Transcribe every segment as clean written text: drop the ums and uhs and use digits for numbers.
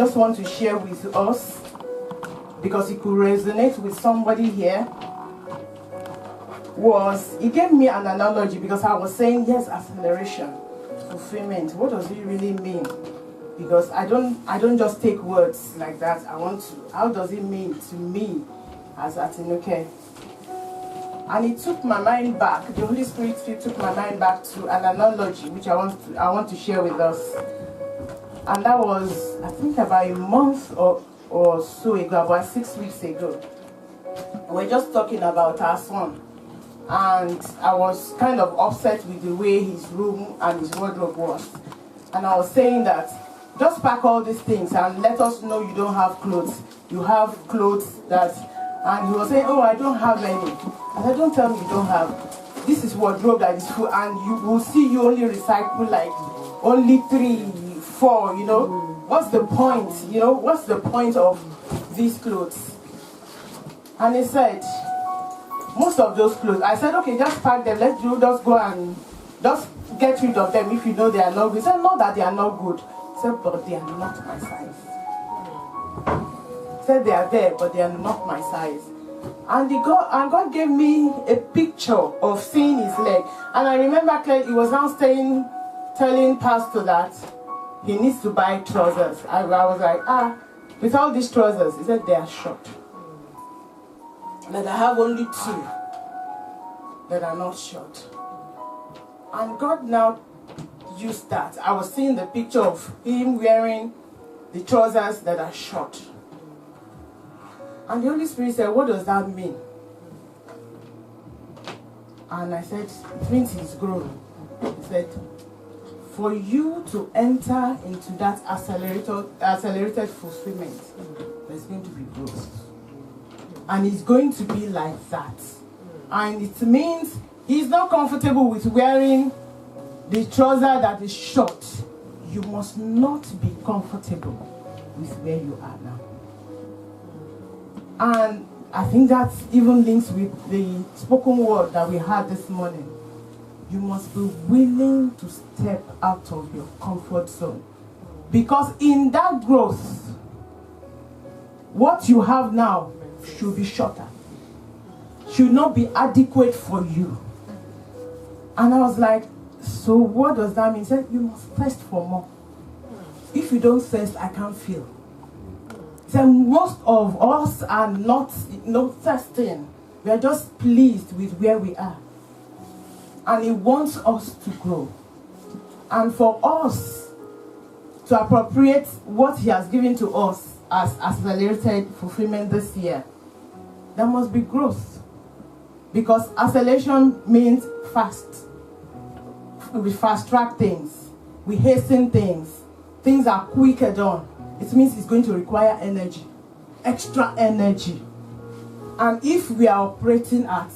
just want to share with us, because it could resonate with somebody here, was, he gave me an analogy, because I was saying, yes, acceleration, fulfillment. What does it really mean? Because I don't just take words like that. I want to, how does it mean to me as Atinuke? And it took my mind back, the Holy Spirit took my mind back to an analogy which I want to share with us. And that was, I think, about a month or so ago, about 6 weeks ago. We're just talking about our son. And I was kind of upset with the way his room and his wardrobe was. And I was saying that, just pack all these things and let us know you don't have clothes. You have clothes that, and he was saying, oh, I don't have any. I said, don't tell me you don't have. This is wardrobe that is full, and you will see you only recycle like only 3, 4, you know. What's the point? You know, what's the point of these clothes? And he said, most of those clothes, I said, okay, just pack them, let you just go and just get rid of them if you know they are not good. He said, not that they are not good. He said, but they are not my size. He said, they are there, but they are not my size. And God gave me a picture of seeing his leg. And I remember clearly, he was now telling Pastor that he needs to buy trousers. I was like, with all these trousers, he said, they are short. That I have only 2 that are not short. And God now used that. I was seeing the picture of him wearing the trousers that are short. And the Holy Spirit said, what does that mean? And I said, it means he's grown. He said, for you to enter into that accelerated fulfillment, there's going to be growth. And it's going to be like that. And it means he's not comfortable with wearing the trouser that is short. You must not be comfortable with where you are now. And I think that even links with the spoken word that we had this morning. You must be willing to step out of your comfort zone. Because in that growth, what you have now should be shorter. Should not be adequate for you. And I was like, so what does that mean? He said, you must thirst for more. If you don't thirst, I can't feel. He said, most of us are not thirsting. We are just pleased with where we are. And he wants us to grow. And for us to appropriate what he has given to us as accelerated fulfillment this year, there must be growth. Because acceleration means fast. We fast track things. We hasten things. Things are quicker done. It means it's going to require energy. Extra energy. And if we are operating at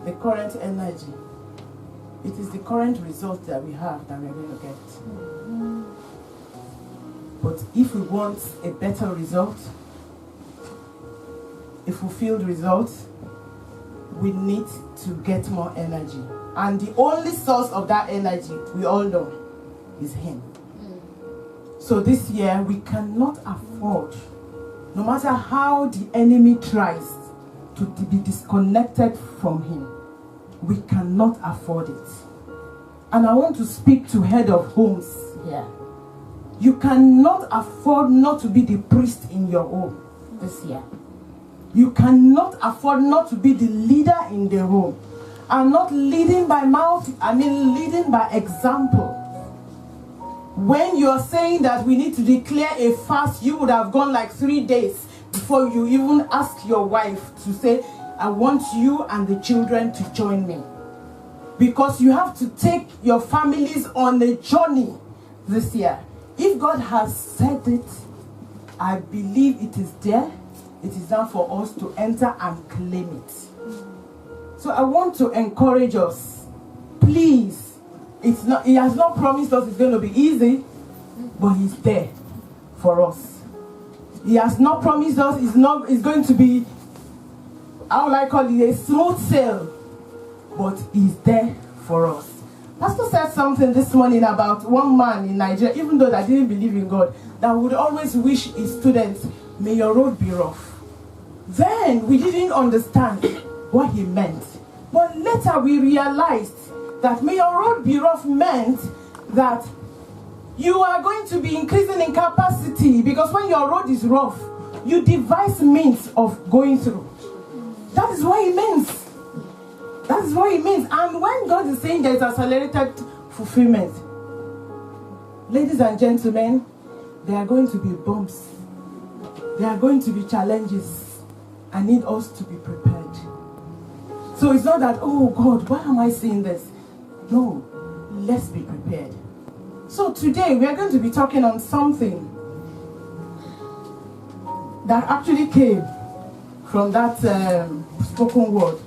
the current energy, it is the current result that we have that we're going to get. But if we want a better result, a fulfilled result, we need to get more energy. And the only source of that energy, we all know, is him. So this year, we cannot afford, no matter how the enemy tries to be disconnected from him, we cannot afford it. And I want to speak to head of homes here. You cannot afford not to be the priest in your home this year. You cannot afford not to be the leader in the home. And not leading by mouth, I mean leading by example. When you're saying that we need to declare a fast, you would have gone like 3 days before you even ask your wife to say, I want you and the children to join me. Because you have to take your families on a journey this year. If God has said it, I believe it is there. It is time for us to enter and claim it. So I want to encourage us. Please, he has not promised us it's going to be easy, but he's there for us. He has not promised us it's going to be, how will I call it, a smooth sail, but he's there for us. Pastor said something this morning about one man in Nigeria, even though that didn't believe in God, that would always wish his students, may your road be rough. Then we didn't understand what he meant. But later we realized that may your road be rough meant that you are going to be increasing in capacity, because when your road is rough, you devise means of going through. That is what it means. That is what it means. And when God is saying there is accelerated fulfillment, ladies and gentlemen, there are going to be bumps. There are going to be challenges. I need us to be prepared. So it's not that, oh God, why am I saying this? No, let's be prepared. So today we are going to be talking on something that actually came from that spoken word.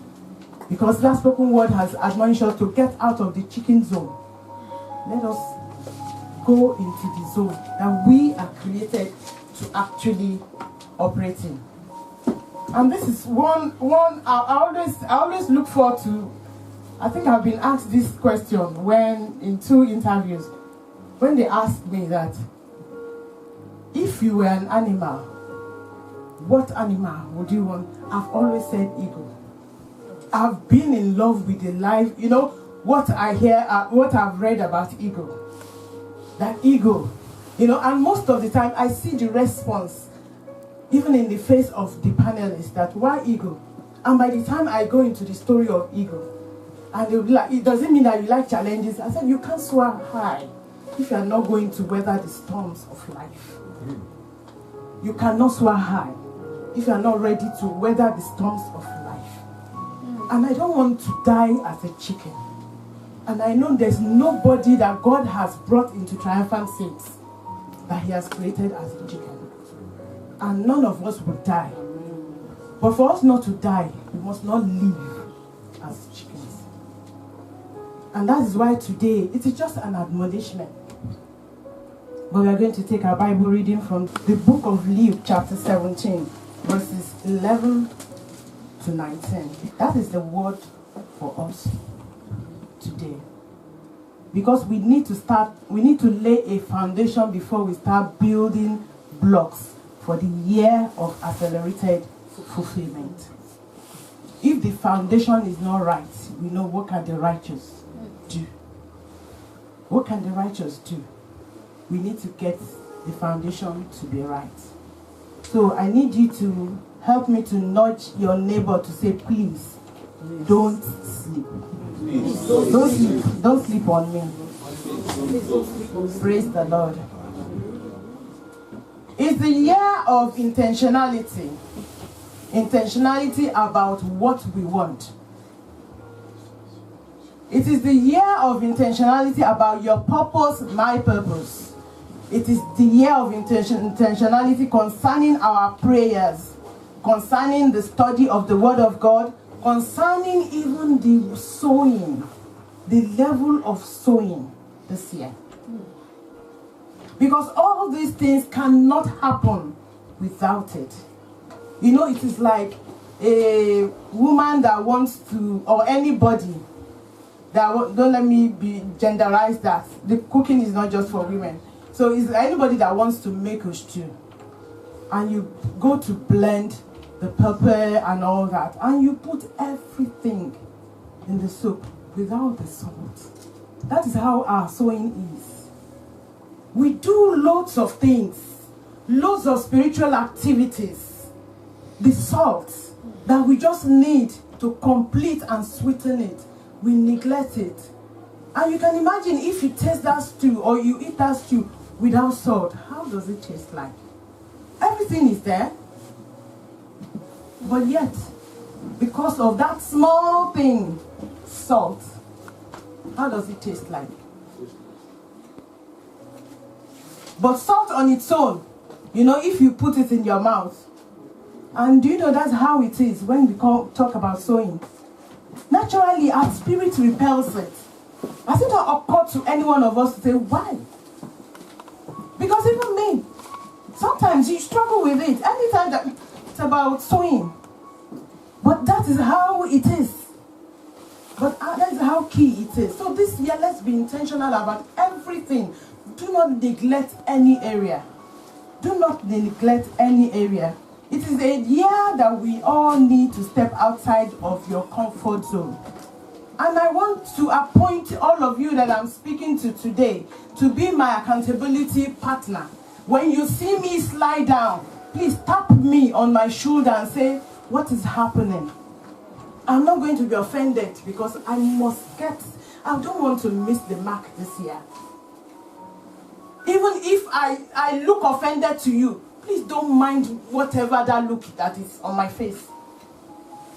Because that spoken word has admonished us to get out of the chicken zone. Let us go into the zone that we are created to actually operate in. And this is one I always look forward to. I think I've been asked this question when in 2 interviews, when they asked me that, if you were an animal, what animal would you want? I've always said eagle. I've been in love with the life. You know, what I hear, what I've read about eagle. That eagle, you know, and most of the time I see the response, even in the face of the panelists, that why eagle? And by the time I go into the story of eagle, and they'll be like, it doesn't mean that you like challenges. I said, you can't soar high if you are not going to weather the storms of life. You cannot soar high if you are not ready to weather the storms of life. And I don't want to die as a chicken. And I know there's nobody that God has brought into triumphant states that he has created as a chicken. And none of us will die. But for us not to die, we must not live as chickens. And that is why today, it is just an admonishment. But we are going to take our Bible reading from the book of Luke, chapter 17, verses 11 to 19. That is the word for us today. Because we need to lay a foundation before we start building blocks for the year of accelerated fulfillment. If the foundation is not right, we know what can the righteous do. What can the righteous do? We need to get the foundation to be right. So I need you to help me to nudge your neighbor to say, please, don't sleep. Please. Don't sleep. Don't sleep on me. Praise the Lord. It's the year of intentionality. Intentionality about what we want. It is the year of intentionality about your purpose, my purpose. It is the year of intentionality concerning our prayers, concerning the study of the Word of God, concerning even the sowing, the level of sowing this year. Because all these things cannot happen without it. You know, it is like a woman that wants to, or anybody, that don't let me be genderized that. The cooking is not just for women. So it's anybody that wants to make a stew. And you go to blend the pepper and all that. And you put everything in the soup without the salt. That is how our sowing is. We do loads of things. Loads of spiritual activities. The salt that we just need to complete and sweeten it. We neglect it. And you can imagine if you taste that stew or you eat that stew without salt, how does it taste like? Everything is there. But yet, because of that small thing, salt, how does it taste like? But salt on its own, you know, if you put it in your mouth, and do you know that's how it is when we talk about sowing? Naturally, our spirit repels it. Has it not occurred to any one of us to say, why? Because even me, sometimes you struggle with it. Anytime that it's about sowing. But that is how it is. But that's how key it is. So this year, let's be intentional about everything. Do not neglect any area. Do not neglect any area. It is a year that we all need to step outside of your comfort zone. And I want to appoint all of you that I'm speaking to today to be my accountability partner. When you see me slide down, please tap me on my shoulder and say, what is happening? I'm not going to be offended because I don't want to miss the mark this year. Even if I look offended to you, please don't mind whatever that look that is on my face.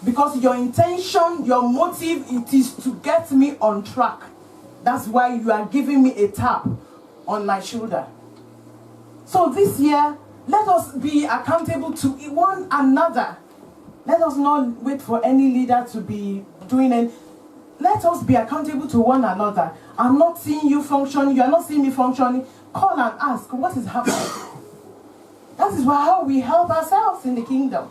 Because your intention, your motive, it is to get me on track. That's why you are giving me a tap on my shoulder. So this year, let us be accountable to one another. Let us not wait for any leader to be doing it. Let us be accountable to one another. I'm not seeing you function. You are not seeing me functioning. Call and ask, what is happening? That is how we help ourselves in the kingdom.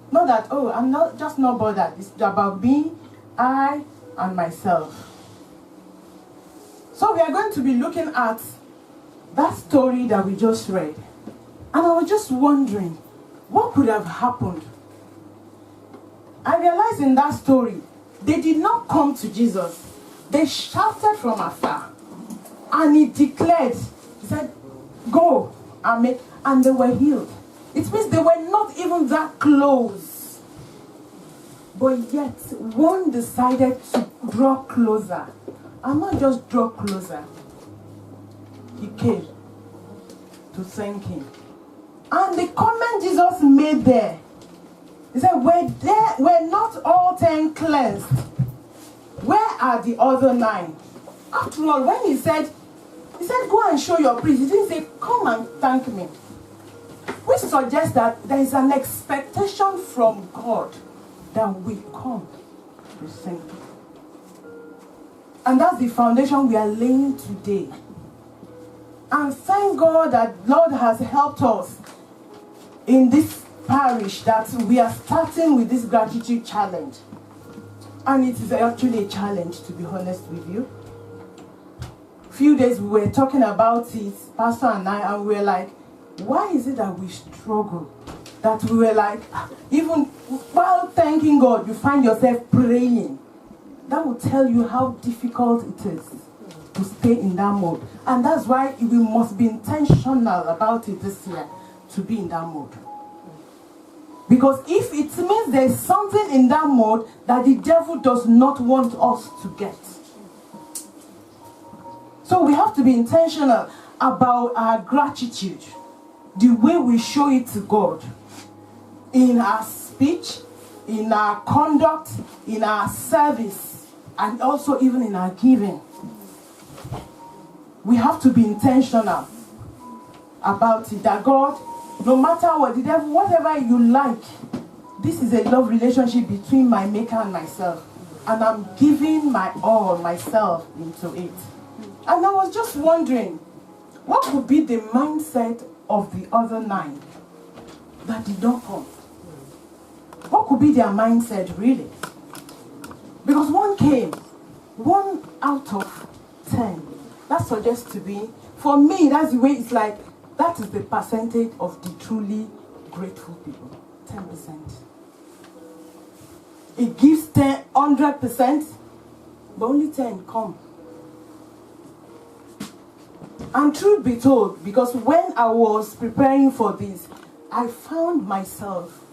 Not that, oh, I'm not bothered. It's about me, I, and myself. So we are going to be looking at that story that we just read. And I was just wondering, what could have happened? I realized in that story, they did not come to Jesus. They shouted from afar. And he declared, he said, go, and they were healed. It means they were not even that close. But yet, one decided to draw closer. And not just draw closer. He came to thank him. And the comment Jesus made there, he said, were not all 10 cleansed? Where are the other 9? After all, when he said, go and show your priest, he didn't say, come and thank me. Which suggests that there is an expectation from God that we come to thank him. And that's the foundation we are laying today. And thank God that Lord has helped us in this parish that we are starting with this gratitude challenge. And it is actually a challenge, to be honest with you. A few days we were talking about it, Pastor and I, and we were like, why is it that we struggle? That we were like, even while thanking God, you find yourself praying. That will tell you how difficult it is to stay in that mode. And that's why we must be intentional about it this year, to be in that mode. Because if it means there's something in that mode that the devil does not want us to get. So we have to be intentional about our gratitude, the way we show it to God, in our speech, in our conduct, in our service, and also even in our giving. We have to be intentional about it, that God, no matter what, the devil, whatever you like, this is a love relationship between my maker and myself. And I'm giving my all, myself, into it. And I was just wondering, what could be the mindset of the other 9 that did not come? What could be their mindset, really? Because one came, 1 out of 10. That suggests to be, for me, that's the way it's like, that is the percentage of the truly grateful people, 10%. It gives 100%, but only 10 come. And truth be told, because when I was preparing for this, I found myself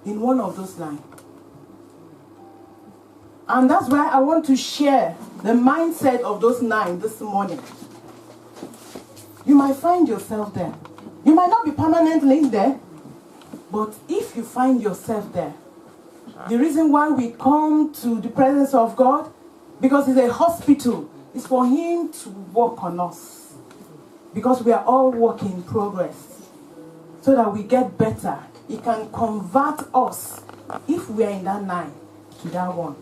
in one of those lines. And that's why I want to share the mindset of those 9 this morning. You might find yourself there. You might not be permanently there, but if you find yourself there, the reason why we come to the presence of God, because it's a hospital, is for him to work on us. Because we are all work in progress. So that we get better. He can convert us, if we are in that 9, to that 1.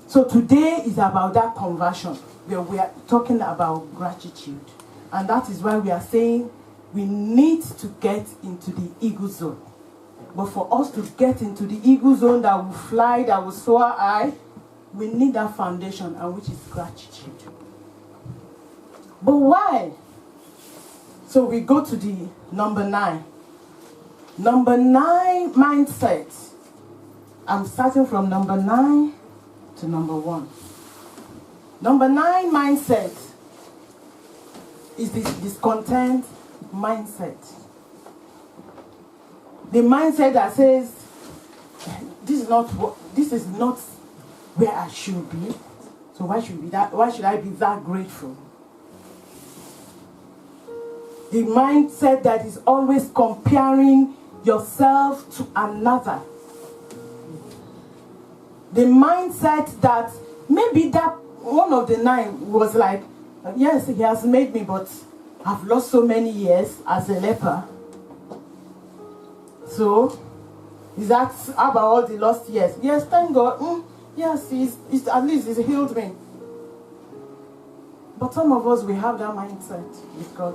So today is about that conversion, where we are talking about gratitude. And that is why we are saying we need to get into the eagle zone. But for us to get into the eagle zone that will fly, that will soar high, we need that foundation, and which is gratitude. But why? So we go to the number 9. Number 9 mindset. I'm starting from number 9 to number 1. Number 9 mindset is this discontent mindset. The mindset that says, this is not where I should be. So why should I be that grateful? The mindset that is always comparing yourself to another. The mindset that maybe that one of the 9 was like, yes, he has made me, but I've lost so many years as a leper. So, is that about all the lost years? Yes, thank God. Yes, he's at least he's healed me. But some of us, we have that mindset with God.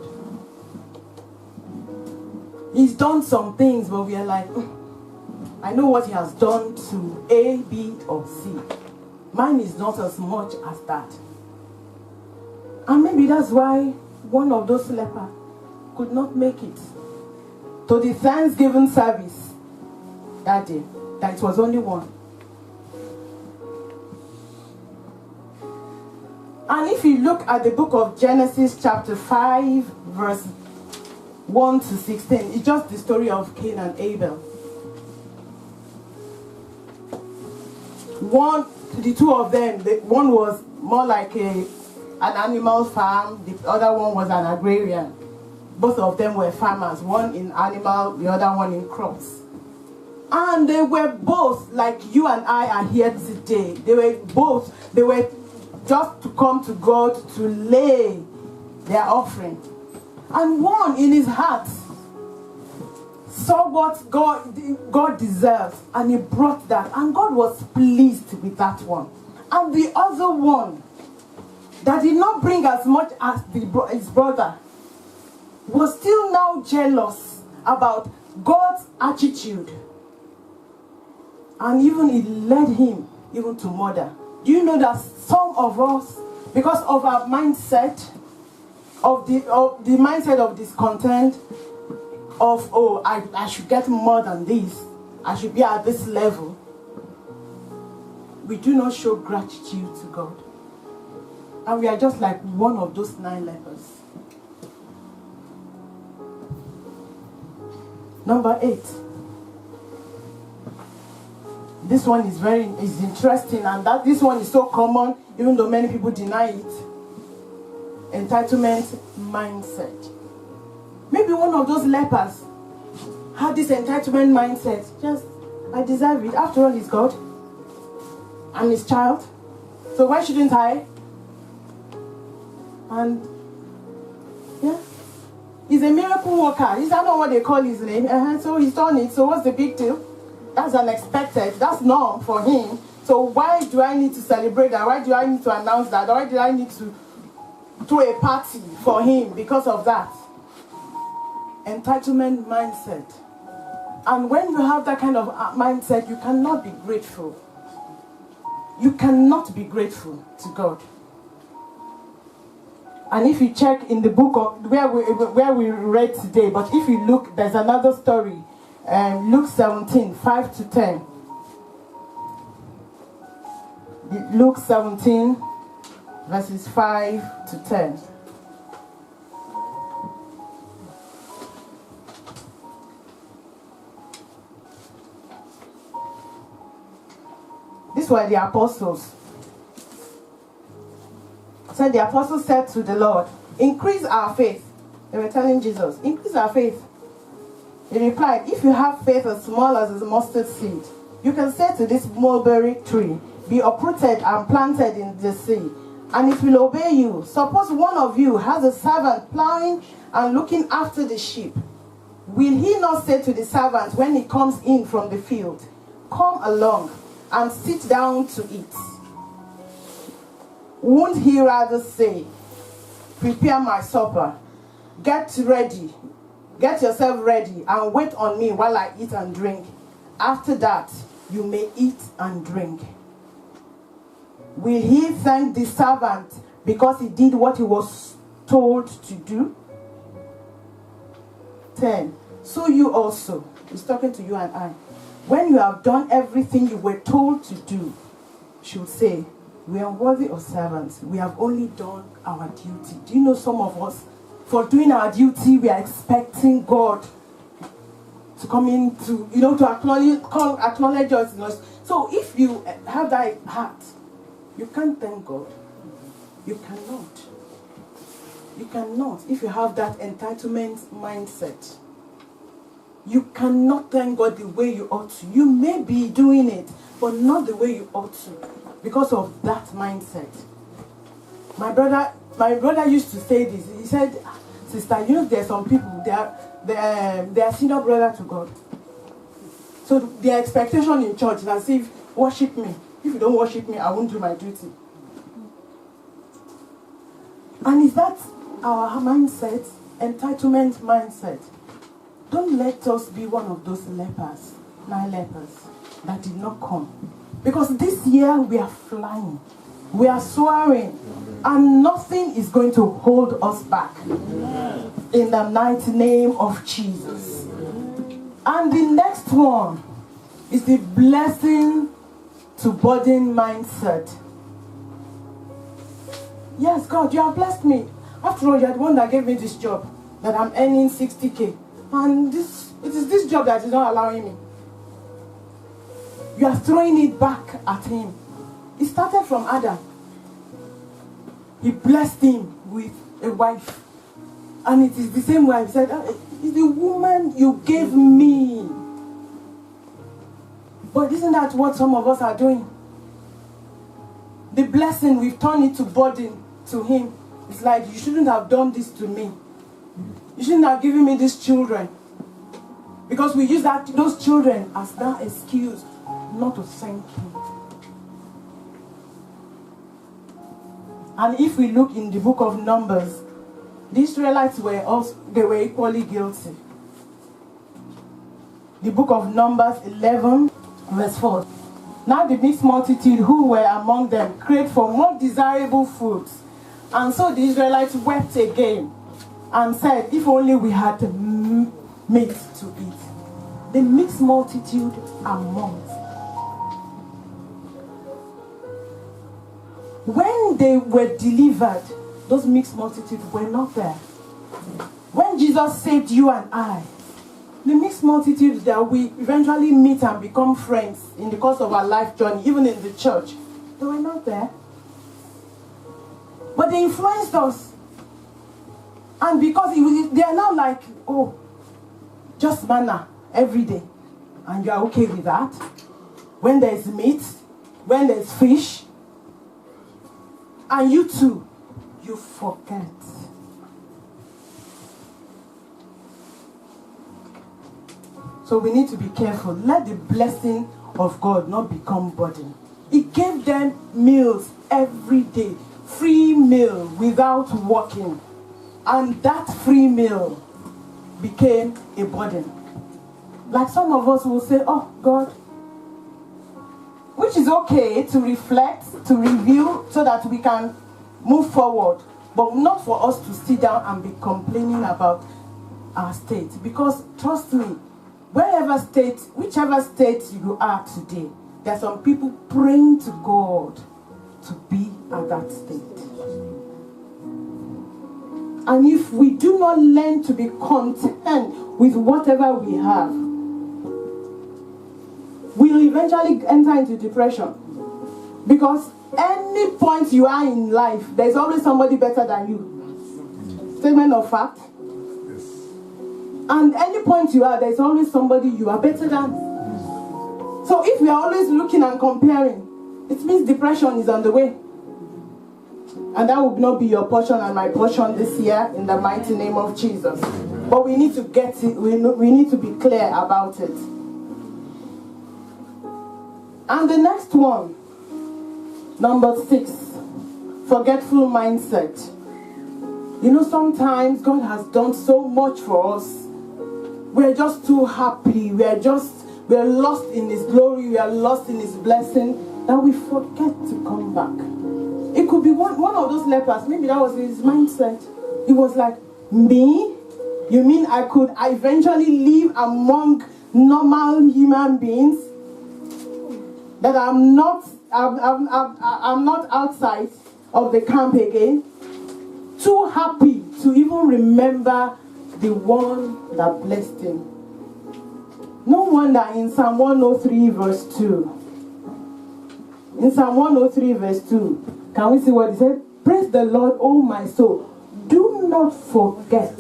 He's done some things, but we are like, I know what he has done to A, B, or C. Mine is not as much as that. And maybe that's why one of those lepers could not make it to the Thanksgiving service that day, that it was only one. And if you look at the book of Genesis chapter 5, verse 1 to 16, it's just the story of Cain and Abel. The two of them, one was more like an animal farm, the other one was an agrarian. Both of them were farmers, one in animal, the other one in crops. And they were both, like you and I are here today, they were just to come to God to lay their offering. And one in his heart saw what God deserves, and he brought that, and God was pleased with that one. And the other one that did not bring as much as his brother was still now jealous about God's attitude, and even it led him even to murder. Do you know that some of us, because of our mindset, of the mindset of discontent, of, oh, I should get more than this, I should be at this level, we do not show gratitude to God. And we are just like one of those 9 lepers. Number 8. This one is interesting, and that this one is so common, even though many people deny it. Entitlement mindset. Maybe one of those lepers had this entitlement mindset. Just, I deserve it. After all, he's God. I'm his child. So why shouldn't I? And, yeah. He's a miracle worker. Is that not what they call his name? So he's done it. So what's the big deal? That's unexpected. That's norm for him. So why do I need to celebrate that? Why do I need to announce that? Why do I need to throw a party for him because of that? Entitlement mindset. And when you have that kind of mindset, you cannot be grateful. You cannot be grateful to God. And if you check in the book of where we read today, but if you look, there's another story, Luke 17, 5 to 10. Luke 17, verses 5 to 10. These were the apostles. So the apostles said to the Lord, increase our faith. They were telling Jesus, increase our faith. He replied, if you have faith as small as a mustard seed, you can say to this mulberry tree, be uprooted and planted in the sea, and it will obey you. Suppose one of you has a servant plowing and looking after the sheep. Will he not say to the servant when he comes in from the field, come along and sit down to eat? Won't he rather say, prepare my supper, get ready, Get yourself ready and wait on me while I eat and drink. After that, you may eat and drink. Will he thank the servant because he did what he was told to do? 10. So you also, he's talking to you and I, when you have done everything you were told to do, should say, we are worthy of servants. We have only done our duty. Do you know some of us, for doing our duty, we are expecting God to come in to, to acknowledge us. So if you have that heart, you can't thank God. You cannot. You cannot. If you have that entitlement mindset, you cannot thank God the way you ought to. You may be doing it, but not the way you ought to, because of that mindset. My brother used to say this. He said, sister, there are some people, they are senior brother to God. So their expectation in church is as if, worship me. If you don't worship me, I won't do my duty. And is that our mindset, entitlement mindset? Don't let us be one of those lepers, 9 lepers, that did not come. Because this year we are flying, we are soaring, and nothing is going to hold us back. In the mighty name of Jesus. And the next one is the blessing to burden mindset. Yes, God, you have blessed me. After all, you are the one that gave me this job, that I'm earning 60K. And it is this job that is not allowing me. You are throwing it back at him. It started from Adam. He blessed him with a wife. And it is the same wife. He said, it's the woman you gave me. But isn't that what some of us are doing? The blessing, we've turned it to burden to him. It's like, you shouldn't have done this to me. You shouldn't have given me these children. Because we use those children as that excuse not to thank him. And if we look in the book of Numbers, the Israelites were equally guilty. The book of Numbers 11, verse 4. Now the mixed multitude who were among them craved for more desirable foods. And so the Israelites wept again and said, if only we had meat to eat. The mixed multitude among them. When they were delivered, those mixed multitudes were not there. When Jesus saved you and I, the mixed multitudes that we eventually meet and become friends in the course of our life journey, even in the church, they were not there. But they influenced us. And because they are now like, oh, just manna every day. And you are okay with that. When there is meat, when there is fish, and you too, you forget. So we need to be careful. Let the blessing of God not become burden. He gave them meals every day. Free meal without working. And that free meal became a burden. Like some of us will say, oh God, which is okay to reflect, to review, so that we can move forward. But not for us to sit down and be complaining about our state. Because trust me, whichever state you are today, there are some people praying to God to be at that state. And if we do not learn to be content with whatever we have, we'll eventually enter into depression. Because any point you are in life, there's always somebody better than you. Statement of fact. And any point you are, there's always somebody you are better than. So if we are always looking and comparing, it means depression is on the way. And that will not be your portion and my portion this year, in the mighty name of Jesus. But we need to get it, we need to be clear about it. And the next one, number 6, forgetful mindset. You know, sometimes God has done so much for us we're just too happy. We're lost in His glory. We are lost in His blessing that we forget to come back. It could be one of those lepers. Maybe that was his mindset. It was like, me? You mean I could eventually live among normal human beings? That I'm not outside of the camp again? Too happy to even remember the one that blessed him. No wonder in Psalm 103 verse 2. In Psalm 103 verse 2, can we see what he said? Praise the Lord, O my soul. Do not forget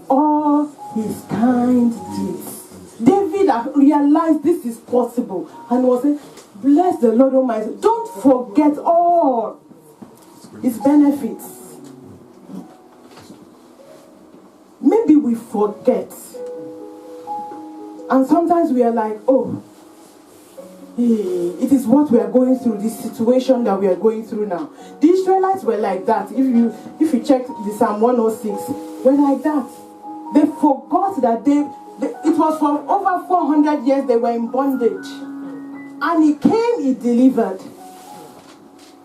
all His kind deeds. David realized this is possible and was saying, bless the Lord, O my soul. Don't forget all His benefits. Maybe we forget. And sometimes we are like, oh, it is what we are going through, this situation that we are going through now. The Israelites were like that. If you check the Psalm 106, were like that. They forgot that it was for over 400 years they were in bondage. And He came, He delivered.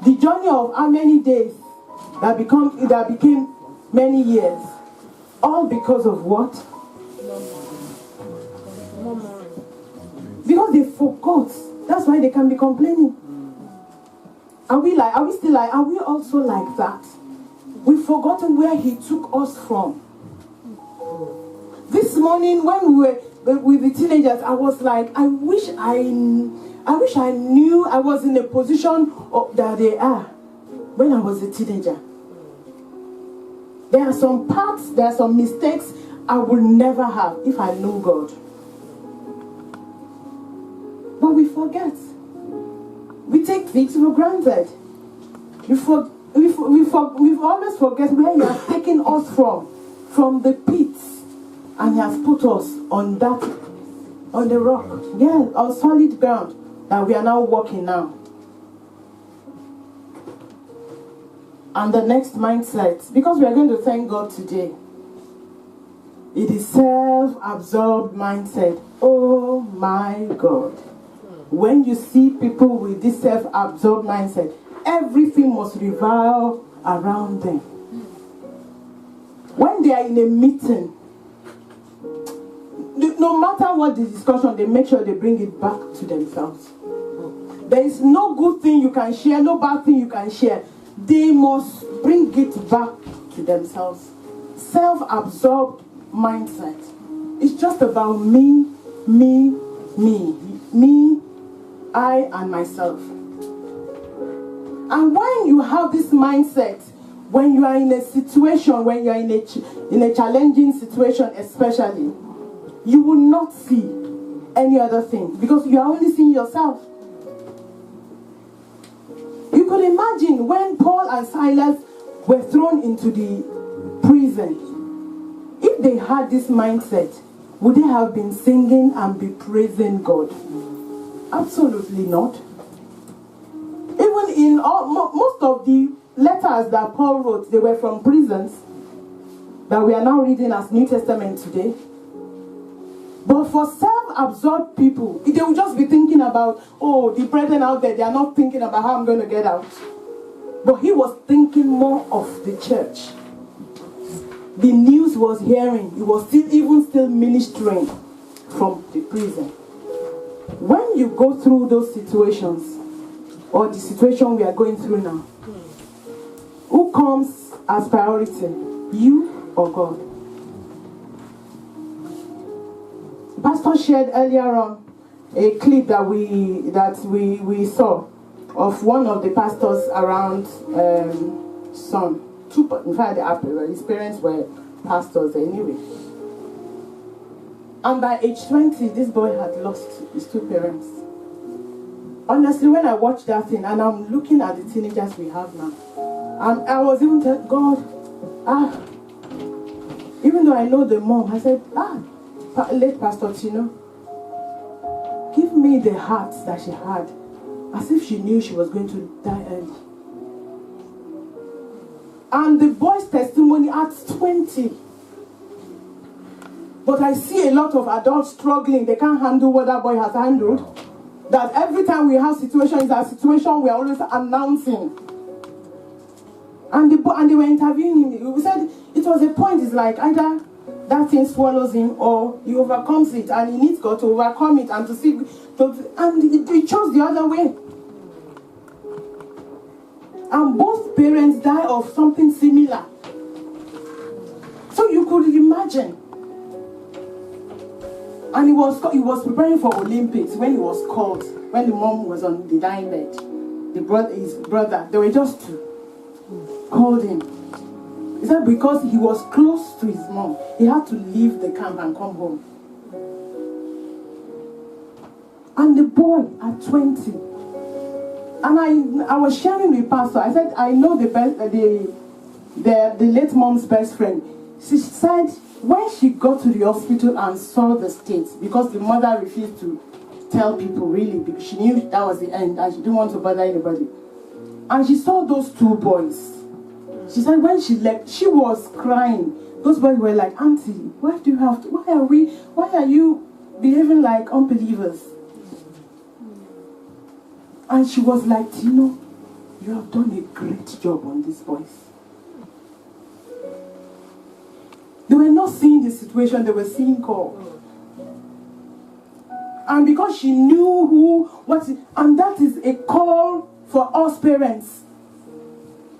The journey of how many days that became many years. All because of what? Because they forgot. That's why they can be complaining. Are we also like that? We've forgotten where He took us from. This morning when we were with the teenagers, I was like, I wish I knew I was in a position that they are when I was a teenager. There are some parts, there are some mistakes I will never have if I know God. But we forget. We take things for granted. We always forget where He has taken us from the pits, and He has put us on the rock, on solid ground that we are now walking now. And the next mindset, because we are going to thank God today, it is self-absorbed mindset. Oh my God. When you see people with this self-absorbed mindset, everything must revolve around them. When they are in a meeting, no matter what the discussion, they make sure they bring it back to themselves. There is no good thing you can share, no bad thing you can share. They must bring it back to themselves. Self-absorbed mindset. It's just about me, I and myself. And when you have this mindset, when you are in a situation, when you are in a challenging situation especially, you will not see any other thing because you are only seeing yourself. You could imagine when Paul and Silas were thrown into the prison. If they had this mindset, would they have been singing and be praising God? Absolutely not. Even in most of the letters that Paul wrote, they were from prisons that we are now reading as New Testament today. But for self-absorbed people, they will just be thinking about, oh, the brethren out there, they are not thinking about how I'm going to get out. But he was thinking more of the church. The news was hearing. He was still ministering from the prison. When you go through those situations, or the situation we are going through now, who comes as priority? You or God? Pastor shared earlier on a clip that we saw of one of the pastors around son. In fact, his parents were pastors anyway. And by age 20, this boy had lost his two parents. Honestly, when I watched that thing, and I'm looking at the teenagers we have now, and I was even telling God, even though I know the mom, I said, late Pastor Tino, give me the heart that she had, as if she knew she was going to die early. And the boy's testimony at 20, But I see a lot of adults struggling. They can't handle what that boy has handled. That every time we have situation, it's a situation we are always announcing. And they were interviewing him. We said it was a point. It's like either that thing swallows him or he overcomes it, and he needs God to overcome it and to see. And he chose the other way. And both parents die of something similar. So you could imagine. And he was preparing for Olympics when he was called, when the mom was on the dying bed. His brother, they were just two, called him. He said because he was close to his mom, he had to leave the camp and come home. And the boy at 20, and I was sharing with Pastor, I said, I know the late mom's best friend. She said, when she got to the hospital and saw the state, because the mother refused to tell people really, because she knew that was the end and she didn't want to bother anybody. And she saw those two boys. She said when she left, she was crying. Those boys were like, Auntie, why are you behaving like unbelievers? And she was like, Tino, you have done a great job on these boys. They were not seeing the situation, they were seeing God. And because she knew and that is a call for us parents.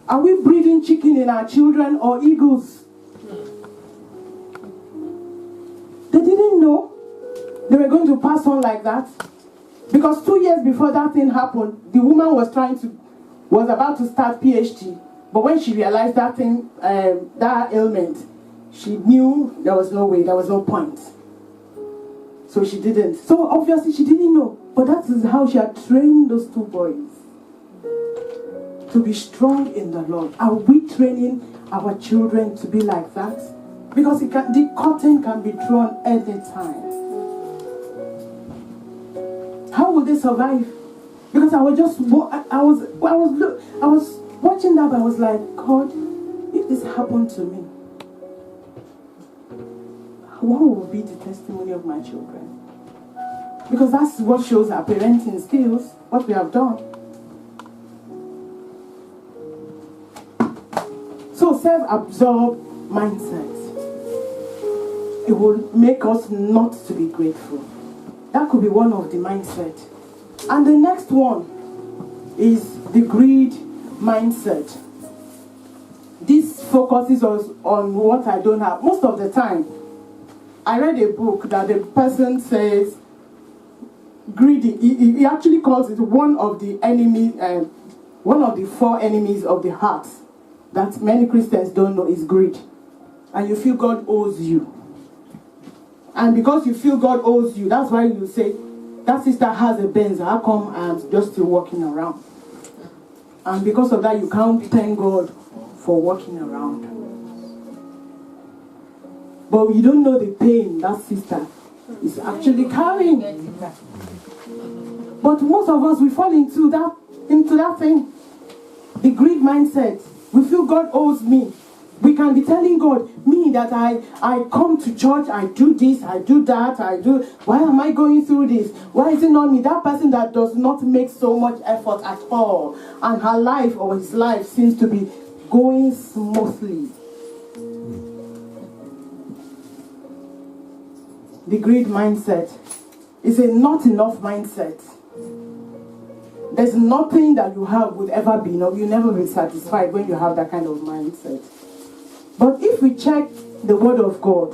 Are we breeding chicken in our children or eagles? They didn't know they were going to pass on like that. Because 2 years before that thing happened, the woman was about to start PhD. But when she realized that thing, that ailment, she knew there was no way, there was no point. So she didn't. So obviously she didn't know. But that is how she had trained those two boys to be strong in the Lord. Are we training our children to be like that? Because the curtain can be drawn any time. How will they survive? Because I was watching that, but I was like, God, if this happened to me, what will be the testimony of my children? Because that's what shows our parenting skills, what we have done. So self-absorbed mindset, it will make us not to be grateful. That could be one of the mindset. And the next one is the greed mindset. This focuses on what I don't have. Most of the time, I read a book that the person says greedy. He actually calls it one of the 4 enemies of the heart that many Christians don't know is greed. And you feel God owes you. And because you feel God owes you, that's why you say, that sister has a Benz, how come I'm just still walking around? And because of that, you can't thank God for walking around. But you don't know the pain that sister is actually carrying. But most of us, we fall into that thing. The greed mindset. We feel God owes me. We can be telling God, me, that I come to church, I do this, I do that, why am I going through this? Why is it not me? That person that does not make so much effort at all, and her life or his life seems to be going smoothly. The greed mindset is a not enough mindset. There's nothing that you have would ever be enough. You'll never be satisfied when you have that kind of mindset. But if we check the word of God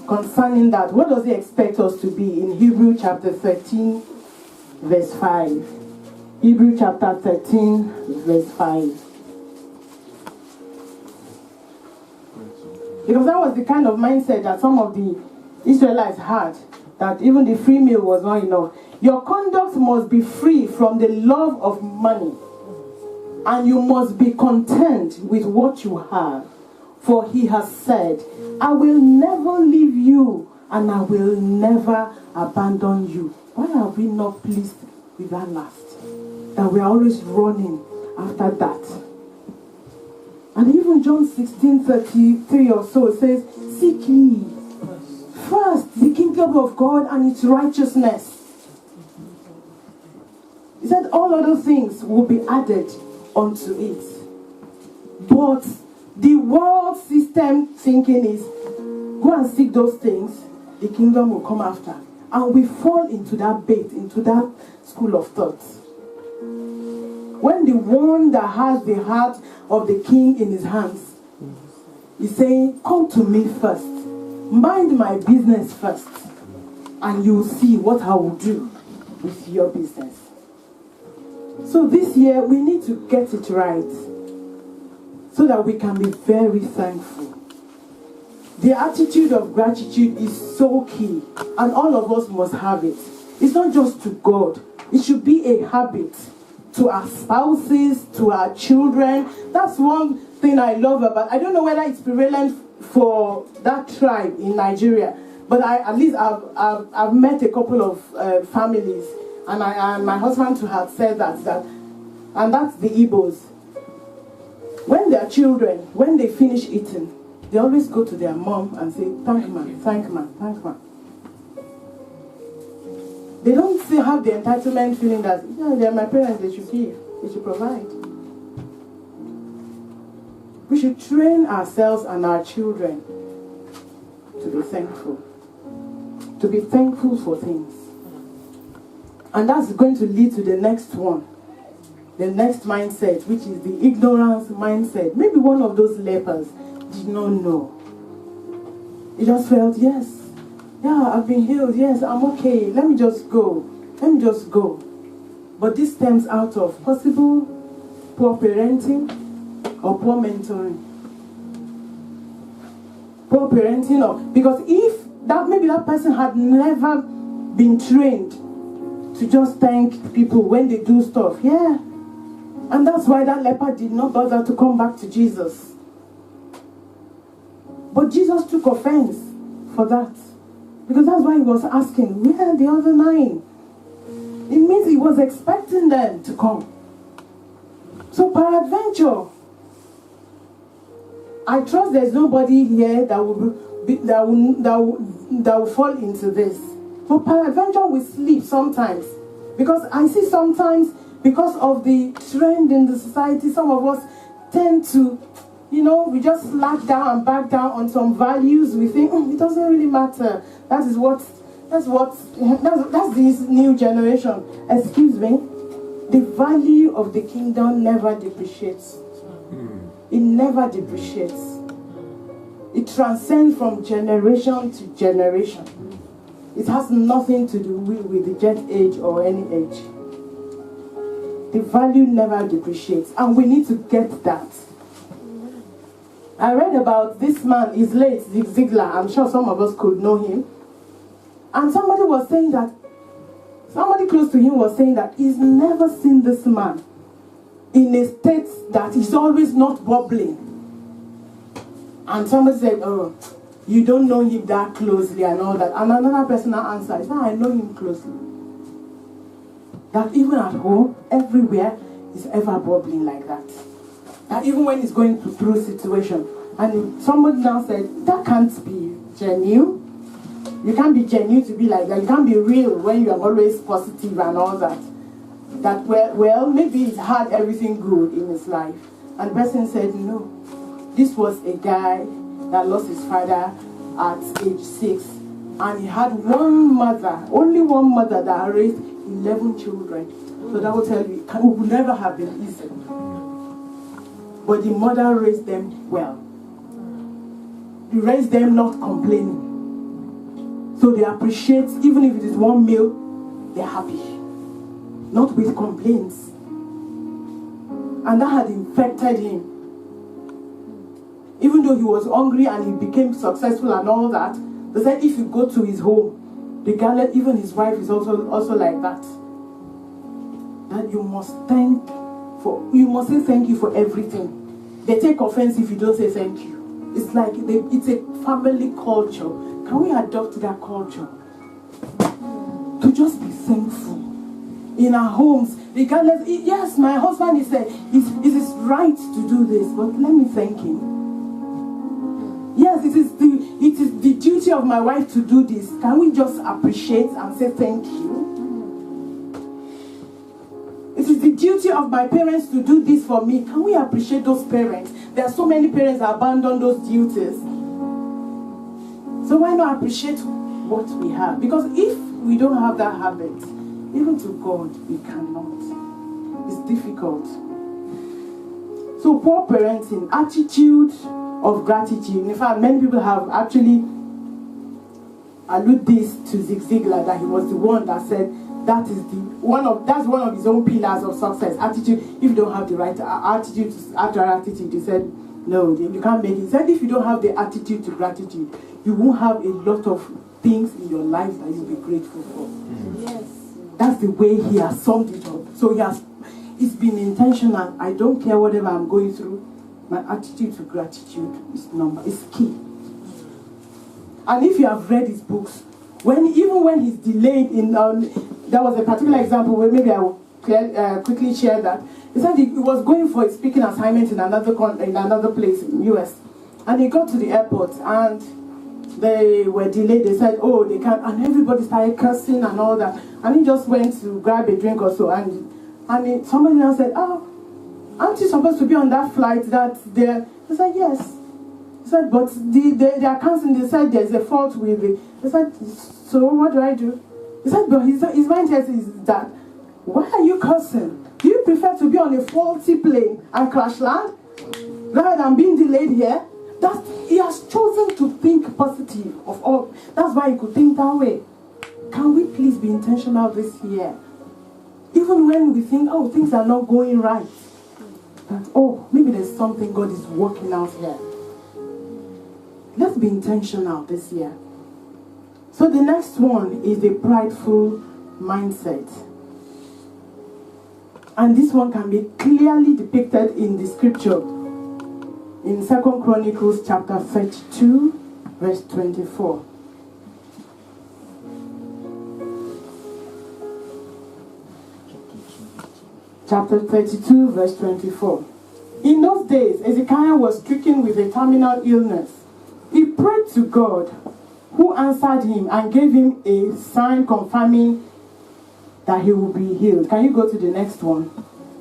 concerning that, what does he expect us to be in Hebrews chapter 13, verse 5? Hebrews chapter 13, verse 5. Because that was the kind of mindset that some of the Israelites had, that even the free meal was not enough. Your conduct must be free from the love of money, and you must be content with what you have. For he has said, I will never leave you, and I will never abandon you. Why are we not pleased with that last? That we are always running after that. And even John 16:33 or so says, seek ye first the kingdom of God and its righteousness. He said all other things will be added unto it. But the world system thinking is, go and seek those things, the kingdom will come after. And we fall into that bait, into that school of thought. When the one that has the heart of the king in his hands is saying, come to me first, mind my business first, and you'll see what I will do with your business. So this year we need to get it right so that we can be very thankful. The attitude of gratitude is so key, and all of us must have it. It's not just to God. It should be a habit to our spouses, to our children. That's one thing I love about. I don't know whether it's prevalent for that tribe in Nigeria, but at least I've met a couple of families, and my husband too had said that, and that's the Igbos. When their children, when they finish eating, they always go to their mom and say, thank man, thank man, thank man. They don't still have the entitlement feeling that, yeah, they're my parents, they should give, they should provide. We should train ourselves and our children to be thankful. To be thankful for things. And that's going to lead to the next one. The next mindset, which is the ignorance mindset. Maybe one of those lepers did not know. He just felt, yes, yeah, I've been healed, yes, I'm okay, let me just go. Let me just go. But this stems out of possible poor parenting or poor mentoring. Poor parenting, or because if that maybe that person had never been trained to just thank people when they do stuff, yeah. And that's why that leper did not bother to come back to Jesus. But Jesus took offense for that. Because that's why he was asking, where are the other 9? It means he was expecting them to come. So peradventure, I trust there's nobody here that will fall into this. But peradventure we sleep sometimes. Because I see sometimes, because of the trend in the society, some of us tend to, we just slack down and back down on some values. We think, it doesn't really matter. That's this new generation. Excuse me. The value of the kingdom never depreciates. It never depreciates. It transcends from generation to generation. It has nothing to do with the jet age or any age. The value never depreciates, and we need to get that. I read about this man, he's late, Zig Ziglar. I'm sure some of us could know him. And somebody was saying that, somebody close to him was saying that he's never seen this man in a state that he's always not bubbling. And somebody said, oh, you don't know him that closely and all that. And another person answered, no, I know him closely. That even at home, everywhere, he's ever bubbling like that. That even when he's going through a situation, and somebody now said, that can't be genuine. You can't be genuine to be like that. You can't be real when you are always positive and all that. That, well, maybe he's had everything good in his life. And the person said, no. This was a guy that lost his father at age 6. And he had one mother, only one mother that raised 11 children. So that will tell you, it would never have been easy. But the mother raised them well. He raised them not complaining. So they appreciate, even if it is one meal, they're happy. Not with complaints. And that had infected him. Even though he was hungry and he became successful and all that, they said if you go to his home, regardless, even his wife is also like that. That you must say thank you for everything. They take offense if you don't say thank you. It's like it's a family culture. Can we adopt that culture? To just be thankful. In our homes, regardless, yes, my husband is it is right to do this, but let me thank him. Yes, it it is the duty of my wife to do this. Can we just appreciate and say thank you? It is the duty of my parents to do this for me. Can we appreciate those parents? There are so many parents that abandon those duties. So why not appreciate what we have? Because if we don't have that habit, even to God, we cannot. It's difficult. So poor parenting, attitude of gratitude. In fact, many people have actually alluded this to Zig Ziglar, that he was the one that said that's one of his own pillars of success. Attitude. If you don't have the right attitude, he said, no, you can't make it. He said, if you don't have the attitude to gratitude, you won't have a lot of things in your life that you'll be grateful for. Yes. That's the way he has summed it up. So it's been intentional. I don't care whatever I'm going through. My attitude to gratitude is key. And if you have read his books, even when he's delayed in, there was a particular example where maybe I will quickly share that. He said he was going for a speaking assignment in another place in the US, and he got to the airport and they were delayed. They said, oh, they can't, and everybody started cursing and all that. And he just went to grab a drink or so, and somebody else said, oh, aren't you supposed to be on that flight that there? He said, yes. He said, but they are canceling. They said there's a fault with it. He said, so what do I do? He said, but his mindset is that, why are you cursing? Do you prefer to be on a faulty plane and crash land rather than being delayed here? He has chosen to think positive of all. That's why he could think that way. Can we please be intentional this year? Even when we think, oh, things are not going right. That, oh, maybe there's something God is working out here. Let's be intentional this year. So the next one is the prideful mindset. And this one can be clearly depicted in the scripture. In 2 Chronicles chapter 32, verse 24. Chapter 32, verse 24. In those days, Hezekiah was stricken with a terminal illness. He prayed to God, who answered him and gave him a sign confirming that he will be healed. Can you go to the next one?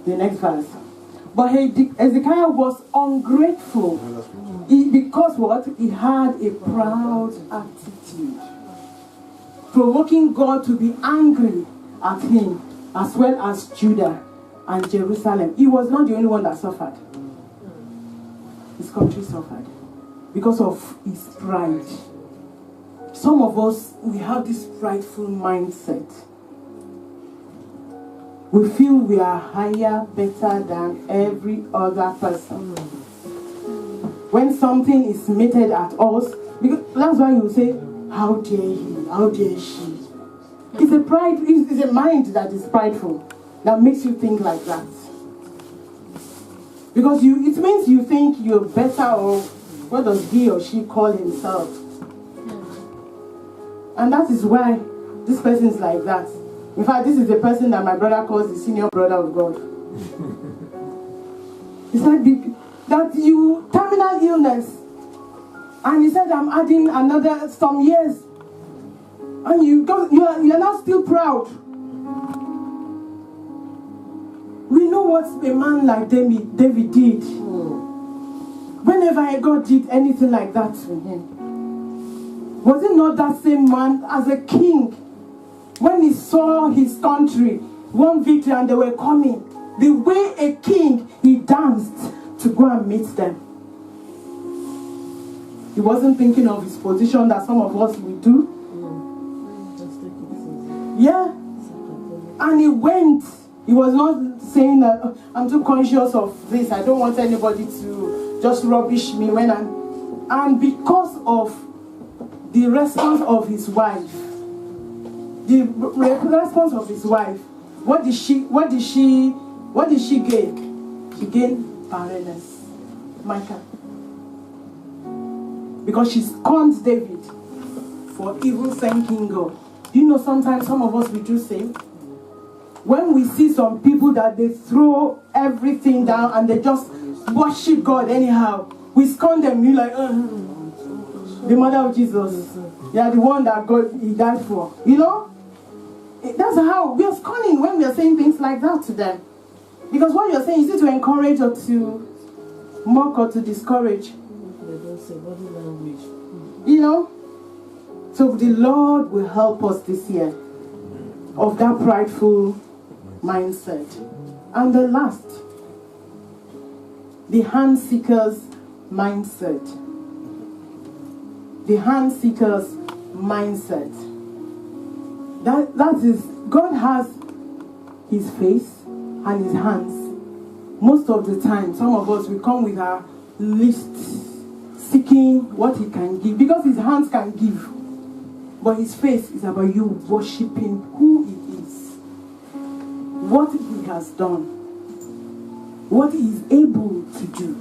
The next verse. But Hezekiah was ungrateful because what? He had a proud attitude, provoking God to be angry at him, as well as Judah and Jerusalem. He was not the only one that suffered. His country suffered because of his pride. Some of us, we have this prideful mindset. We feel we are higher, better than every other person. When something is meted at us, because that's why you say, how dare he, how dare she. It's a mind that is prideful, that makes you think like that. Because it means you think you're better, or what does he or she call himself? And that is why this person is like that. In fact, this is the person that my brother calls the senior brother of God. He said that you terminal illness, and he said I'm adding some years, and you are now still proud. We know what a man like David did. Whenever God did anything like that to him, was it not that same man as a king? When he saw his country won victory and they were coming, the way a king, he danced to go and meet them. He wasn't thinking of his position that some of us will do. Yeah. And he went. He was not saying that, I'm too conscious of this. I don't want anybody to just rubbish me when and because of the response of his wife, what did she gain? She gained barrenness. Micah. Because she scorned David for even thanking God. Do you know sometimes some of us we do same? When we see some people that they throw everything down and they just worship God anyhow, we scorn them. You're like, The mother of Jesus. Yeah, the one that He died for. You know? That's how we are scorning when we are saying things like that to them. Because what you're saying, is it to encourage or to mock or to discourage? They don't say body language. You know? So the Lord will help us this year of that prideful mindset. And the last, the hand seekers mindset. The hand seekers mindset. That is, God has His face and His hands. Most of the time, some of us, we come with our lists, seeking what He can give, because His hands can give. But His face is about you worshiping who He is, what He has done, what He is able to do.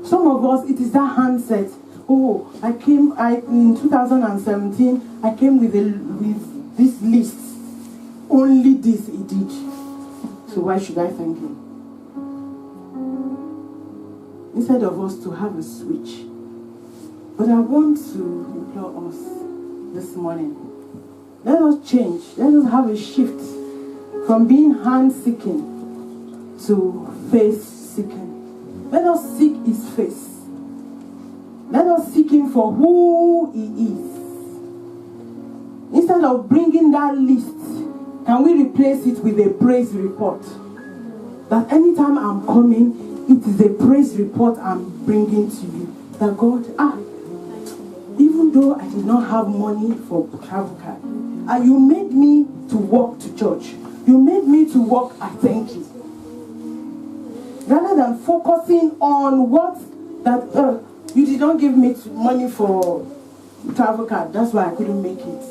Some of us, it is that handset. Oh, in 2017, I came with this list. Only this He did. So why should I thank Him? Instead of us to have a switch. But I want to implore us this morning. Let us change. Let us have a shift from being hand-seeking to face-seeking. Let us seek His face. Let us seek Him for who He is. Instead of bringing that list, can we replace it with a praise report? That anytime I'm coming, it is a praise report I'm bringing to you. That God, even though I did not have money for travel card, and you made me to walk to church, you made me to walk, I thank you. Rather than focusing on what that you did not give me money for travel card, that's why I couldn't make it.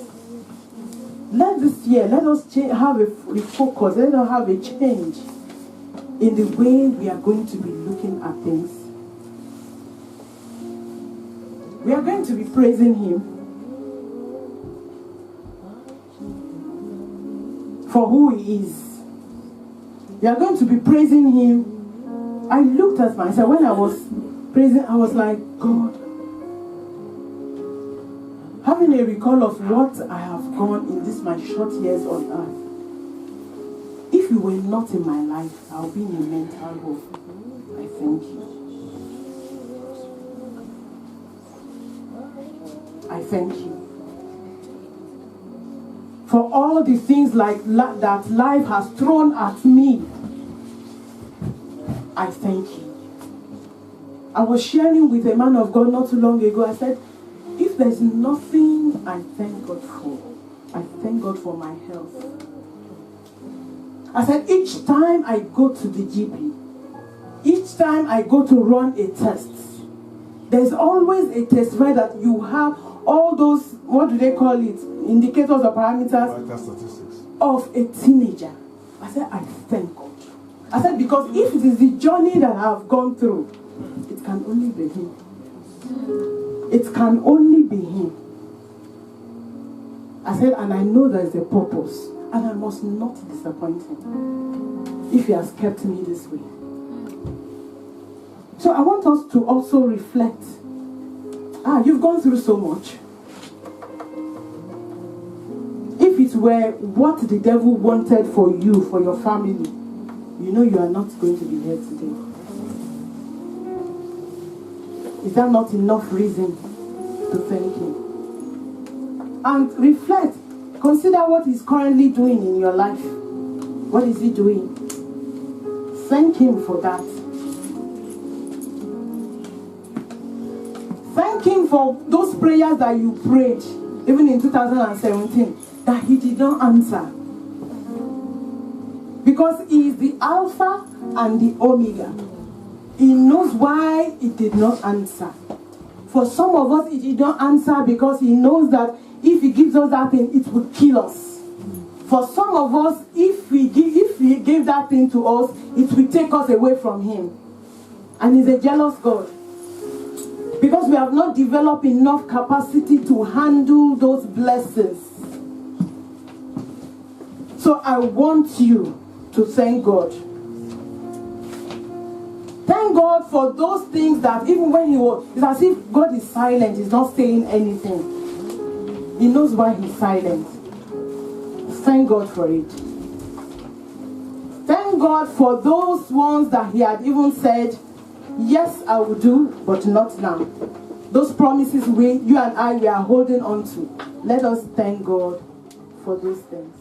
Let this year, let us have a refocus, let us have a change in the way we are going to be looking at things. We are going to be praising Him for who He is. We are going to be praising Him. I looked at myself when I was praising, I was like, God, having a recall of what I have gone in this my short years on earth. If you were not in my life, I'll be in a mental home. I thank you. I thank you for all the things that life has thrown at me. I thank you. I was sharing with a man of God not too long ago. I said, if there's nothing I thank God for, I thank God for my health. I said, each time I go to the GP, each time I go to run a test, there's always a test where that you have all those, what do they call it, indicators or parameters of a teenager. I said, I thank God. I said, because if it is the journey that I have gone through, it can only be Him. It can only be Him. I said, and I know there is a purpose, and I must not disappoint Him if He has kept me this way. So I want us to also reflect. You've gone through so much. If it were what the devil wanted for you, for your family, you know you are not going to be here today. Is that not enough reason to thank Him? And reflect. Consider what He's currently doing in your life. What is He doing? Thank Him for that. Thank Him for those prayers that you prayed, even in 2017, that He did not answer. Because He is the Alpha and the Omega. He knows why He did not answer. For some of us, He did not answer because He knows that if He gives us that thing, it would kill us. For some of us, if He gave that thing to us, it will take us away from Him. And He's a jealous God. Because we have not developed enough capacity to handle those blessings. So I want you to thank God. Thank Thank God for those things that even when it's as if God is silent, he's not saying anything. He knows why he's silent. Thank God for it. Thank God for those ones that he had even said, yes, I will do, but not now. Those promises you and I, we are holding on to. Let us thank God for those things.